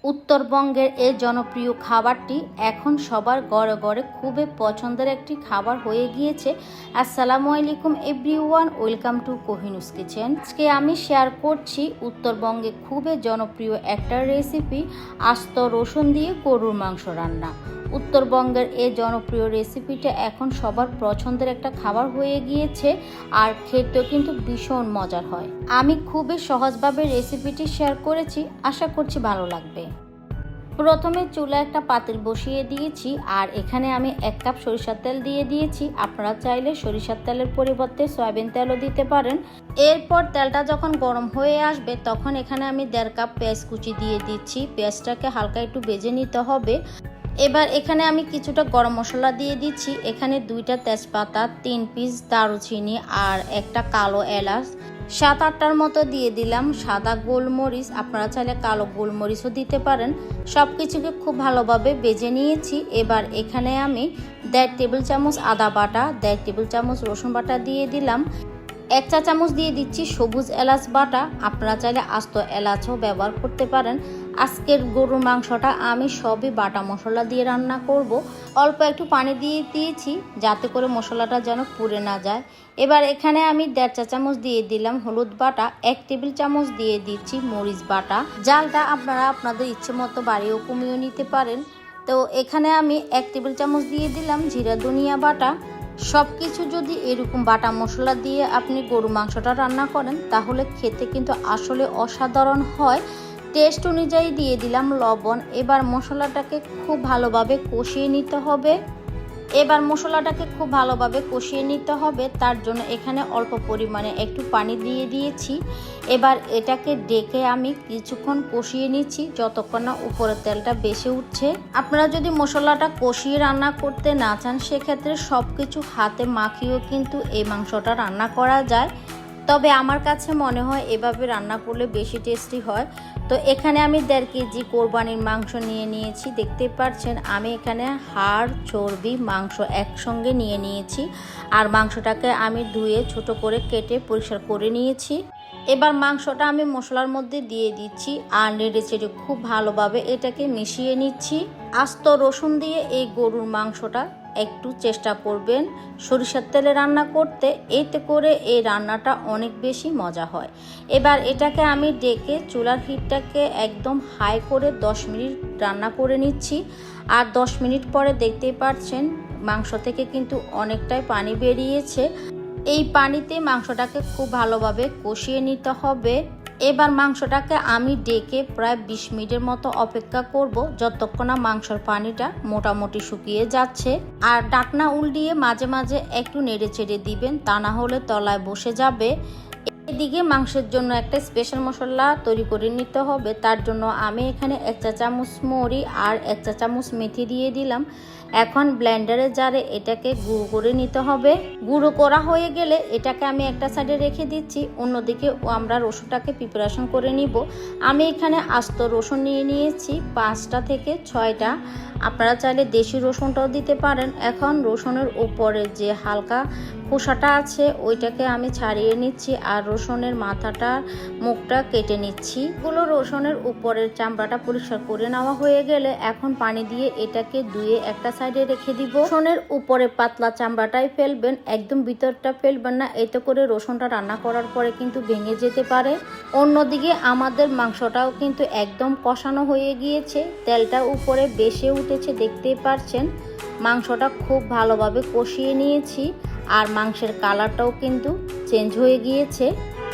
উত্তরবঙ্গের এই জনপ্রিয় খাবারটি এখন সবার ঘরে ঘরে খুবই পছন্দের একটি খাবার হয়ে গিয়েছে। আসসালামু আলাইকুম এভরিওয়ান, ওয়েলকাম টু কোহিনুস কিচেন। আজকে আমি শেয়ার করছি উত্তরবঙ্গে খুবই জনপ্রিয় একটা রেসিপি, আস্ত রসুন দিয়ে গরুর মাংস রান্না। উত্তরবঙ্গের এই জনপ্রিয় রেসিপিটা এখন সবার পছন্দের একটা খাবার হয়ে গিয়েছে, আর খেতেও কিন্তু ভীষণ মজার হয়। আমি খুবই সহজভাবে রেসিপিটি শেয়ার করেছি, আশা করছি ভালো লাগবে। প্রথমে চুলায় একটা পাতিল বসিয়ে দিয়েছি, আর এখানে আমি 1 কাপ সরিষার তেল দিয়ে দিয়েছি। আপনারা চাইলে সরিষার তেলের পরিবর্তে সয়াবিন তেলও দিতে পারেন। এরপর তেলটা যখন গরম হয়ে আসবে তখন এখানে আমি 1.5 কাপ পেঁয়াজ কুচি দিয়ে দিচ্ছি। পেঁয়াজটাকে হালকা একটু ভেজে নিতে হবে। এবার এখানে আমি কিছুটা গরম মশলা দিয়ে দিচ্ছি। এখানে 2টা তেজপাতা, 3 পিস দারুচিনি আর একটা কালো এলাচ, 7-8টার মতো দিয়ে দিলাম সাদা গোলমরিচ। আপনারা চাইলে কালো গোলমরিচও দিতে পারেন। সব কিছুকে খুব ভালোভাবে ভেজে নিয়েছি। এবার এখানে আমি 1.5 টেবিল চামচ আদা বাটা, 1.5 টেবিল চামচ রসুন বাটা দিয়ে দিলাম। 1 চা চামচ দিয়ে দিচ্ছি সবুজ এলাচ বাটা। আপনারা চাইলে আস্ত এলাচও ব্যবহার করতে পারেন। আজকের গরুর মাংসটা আমি সবই বাটা মশলা দিয়ে রান্না করব। অল্প একটু পানি দিয়ে দিয়েছি যাতে করে মশলাটা যেন পুড়ে না যায়। এবার এখানে আমি 1.5 চা চামচ দিয়ে দিলাম হলুদ বাটা, 1 টেবিল চামচ দিয়ে দিচ্ছি মরিচ বাটা। জালটা আপনারা আপনাদের ইচ্ছে মতো বাড়িয়েও কমিয়েও নিতে পারেন। তো এখানে আমি 1 টেবিল চামচ দিয়ে দিলাম জিরা ধনিয়া বাটা। সব কিছু যদি এরকম বাটা মশলা দিয়ে আপনি গরু মাংসটা রান্না করেন তাহলে খেতে কিন্তু আসলে অসাধারণ হয়। টেস্ট অনুযায়ী দিয়ে দিলাম লবণ। এবার মশলাটাকে খুব ভালোভাবে কষিয়ে নিতে হবে। তার জন্য এখানে অল্প পরিমাণে একটু পানি দিয়ে দিয়েছি। এবার এটাকে ডেকে আমি কিছুক্ষণ কষিয়ে নিচ্ছি যতক্ষণ না উপরের তেলটা বেশি উঠছে। আপনারা যদি মশলাটা কষিয়ে রান্না করতে না চান সেক্ষেত্রে সব কিছু হাতে মাখিয়েও কিন্তু এই মাংসটা রান্না করা যায়, তবে আমার কাছে মনে হয় এভাবে রান্না করলে বেশি টেস্টি হয়। তো এখানে আমি 1.5 কেজি কোরবানির মাংস নিয়ে নিয়েছি। দেখতে পাচ্ছেন আমি এখানে হাড়, চর্বি, মাংস একসঙ্গে নিয়ে নিয়েছি। আর মাংসটাকে আমি ধুয়ে ছোট করে কেটে পরিষ্কার করে নিয়েছি। এবার মাংসটা আমি মশলার মধ্যে দিয়ে দিচ্ছি আর নেড়েচেড়ে খুব ভালোভাবে এটাকে মিশিয়ে নিচ্ছি। আস্ত রসুন দিয়ে এই গরুর মাংসটা একটু চেষ্টা করবেন সরিষার তেলে রান্না করতে, এতে করে এই রান্নাটা অনেক বেশি মজা হয়। এবার এটাকে আমি ডেকে চুলার হিটটাকে একদম হাই করে 10 মিনিট রান্না করে নিচ্ছি। আর 10 মিনিট পরে দেখতেই পাচ্ছেন মাংস থেকে কিন্তু অনেকটাই পানি বেরিয়েছে। এই পানিতে মাংসটাকে খুব ভালোভাবে কষিয়ে নিতে হবে। এবার মাংসটাকে আমি ডেকে প্রায় 20 মিনিটের মতো অপেক্ষা করব যতক্ষণ না মাংসের পানিটা মোটামুটি শুকিয়ে যাচ্ছে। আর ঢাকনা উল্টিয়ে মাঝে মাঝে একটু নেড়ে চেড়ে দিবেন, তা না হলে তলায় বসে যাবে। এদিকে মাংসের জন্য একটা স্পেশাল মশলা তৈরি করে নিতে হবে। তার জন্য আমি এখানে 1 চা চামচ মৌরি আর 1 চা চামচ মেথি দিয়ে দিলাম। এখন ব্লেন্ডারের জারে এটাকে গুঁড়ো করে নিতে হবে। গুঁড়ো করা হয়ে গেলে এটাকে আমি একটা সাইডে রেখে দিচ্ছি। অন্যদিকে আমরা রসুনটাকে প্রিপারেশন করে নিব। আমি এখানে আস্ত রসুন নিয়ে নিয়েছি 5টা থেকে 6টা। আপনারা চাইলে দেশি রসুনটাও দিতে পারেন। এখন রসুনের উপরে যে হালকা খোসাটা আছে ওইটাকে আমি ছাড়িয়ে নিচ্ছি আর রসুনের মাথাটা মুখটা কেটে নিচ্ছি। গুলো রসুনের উপরের চামড়াটা পরিষ্কার করে নেওয়া হয়ে গেলে এখন পানি দিয়ে এটাকে ধুয়ে একটা সাইডে রেখে দিব। রসুনের উপরে পাতলা চামড়াটাই ফেলবেন, একদম ভিতরটা ফেলবেন না, এতে করে রসুনটা রান্না করার পরে কিন্তু ভেঙে যেতে পারে। অন্যদিকে আমাদের মাংসটাও কিন্তু একদম কষানো হয়ে গিয়েছে, তেলটা উপরে বেশি উঠেছে দেখতেই পাচ্ছেন। মাংসটা খুব ভালোভাবে কষিয়ে নিয়েছি আর মাংসের কালারটাও কিন্তু চেঞ্জ হয়ে গিয়েছে।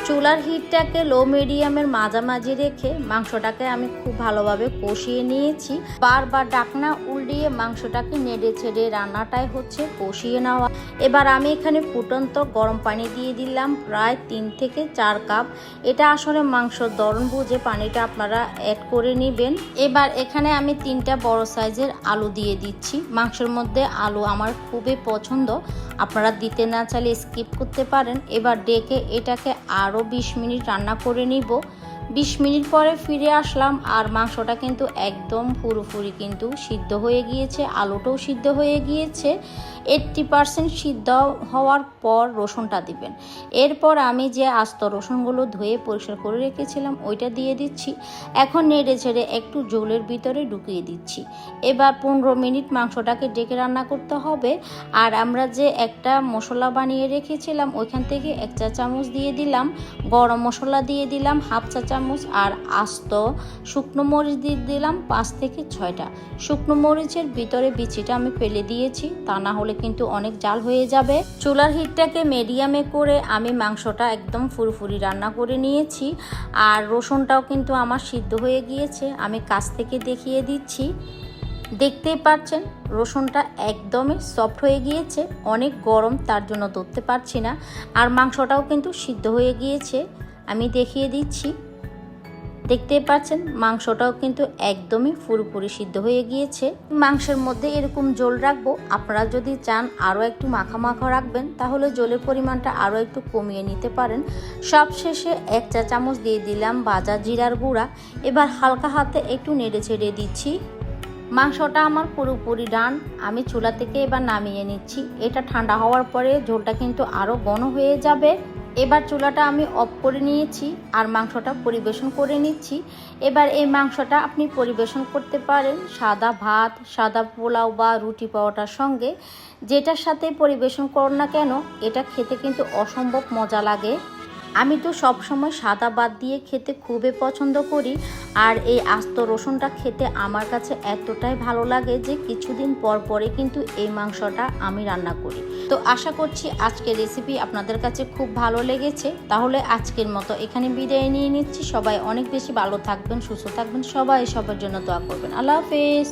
চুলার হিটটাকে লো মিডিয়ামের মাঝামাঝি রেখে মাংসটাকে আমি খুব ভালোভাবে কষিয়ে নিয়েছি। বারবার ঢাকনা উল্টিয়ে মাংসটাকে নেড়ে ছেড়ে রান্নাটাই হচ্ছে কষিয়ে নেওয়া। এবার আমি এখানে ফুটন্ত গরম পানি দিয়ে দিলাম প্রায় 3 থেকে 4 কাপ। এটা আসলে মাংসর দরন বুঝে পানিটা আপনারা অ্যাড করে নেবেন। এবার এখানে আমি 3টা বড় সাইজের আলু দিয়ে দিচ্ছি। মাংসের মধ্যে আলু আমার খুবই পছন্দ, আপনারা দিতে না চাইলে স্কিপ করতে পারেন। এবার ডেকে এটাকে আরও 20 মিনিট রান্না করে নিব। 20 মিনিট পরে ফিরে আসলাম আর মাংসটা কিন্তু একদম পুরোপুরি কিন্তু সিদ্ধ হয়ে গিয়েছে, আলুটাও সিদ্ধ হয়ে গিয়েছে। 80% সিদ্ধ হওয়ার পর রসুনটা দিবেন। এরপর আমি যে আস্ত রসুনগুলো ধুয়ে পরিষ্কার করে রেখেছিলাম ওইটা দিয়ে দিচ্ছি। এখন নেড়ে ছেড়ে একটু ঝোলের ভিতরে ঢুকিয়ে দিচ্ছি। এবার 15 মিনিট মাংসটাকে ডেকে রান্না করতে হবে। আর আমরা যে একটা মশলা বানিয়ে রেখেছিলাম ওইখান থেকে 1 চা চামচ দিয়ে দিলাম, গরম মশলা দিয়ে দিলাম 1/2 চা চামচ, আর আস্ত শুকনো মরিচ দিয়ে দিলাম 5 থেকে 6টা। শুকনো মরিচের ভিতরে বিচিটা আমি ফেলে দিয়েছি, তা না হলে কিন্তু অনেক জাল হয়ে যাবে। চুলার হিটটাকে মিডিয়ামে করে আমি মাংসটা একদম ফুরফুরি রান্না করে নিয়েছি। আর রসুনটাও কিন্তু আমার সিদ্ধ হয়ে গিয়েছে, আমি কাছ থেকে দেখিয়ে দিচ্ছি। দেখতেই পাচ্ছেন রসুনটা একদমই সফট হয়ে গিয়েছে, অনেক গরম তার জন্য ধরতে পারছি না। আর মাংসটাও কিন্তু সিদ্ধ হয়ে গিয়েছে, আমি দেখিয়ে দিচ্ছি। দেখতেই পাচ্ছেন মাংসটাও কিন্তু একদমই পুরোপুরি সিদ্ধ হয়ে গিয়েছে। মাংসের মধ্যে এরকম ঝোল রাখবো, আপনারা যদি চান আরও একটু মাখা মাখা রাখবেন তাহলে ঝোলের পরিমাণটা আরও একটু কমিয়ে নিতে পারেন। সবশেষে 1 চা চামচ দিয়ে দিলাম ভাজা জিরার গুঁড়া। এবার হালকা হাতে একটু নেড়ে ছেড়ে দিচ্ছি। মাংসটা আমার পুরোপুরি ডান, আমি চুলা থেকে এবার নামিয়ে নিচ্ছি। এটা ঠান্ডা হওয়ার পরে ঝোলটা কিন্তু আরও ঘন হয়ে যাবে। এবার চুলাটা আমি অফ করে নিয়েছি আর মাংসটা পরিবেশন করে নিচ্ছি। এবার এই মাংসটা আপনি পরিবেশন করতে পারেন সাদা ভাত, সাদা পোলাও বা রুটি পরোটার সঙ্গে, যেটার সাথে পরিবেশন করুন না কেন এটা খেতে কিন্তু অসম্ভব মজা লাগে। আমি তো সবসময় সাদা ভাত দিয়ে খেতে খুবই পছন্দ করি। আর এই আস্ত রসুনটা খেতে আমার কাছে এতটাই ভালো লাগে যে কিছুদিন পর পরে কিন্তু এই মাংসটা আমি রান্না করি। তো আশা করছি আজকের রেসিপি আপনাদের কাছে খুব ভালো লেগেছে। তাহলে আজকের মতো এখানে বিদায় নিয়ে নিচ্ছি। সবাই অনেক বেশি ভালো থাকবেন, সুস্থ থাকবেন, সবাই সবার জন্য দোয়া করবেন। আল্লাহ হাফেজ।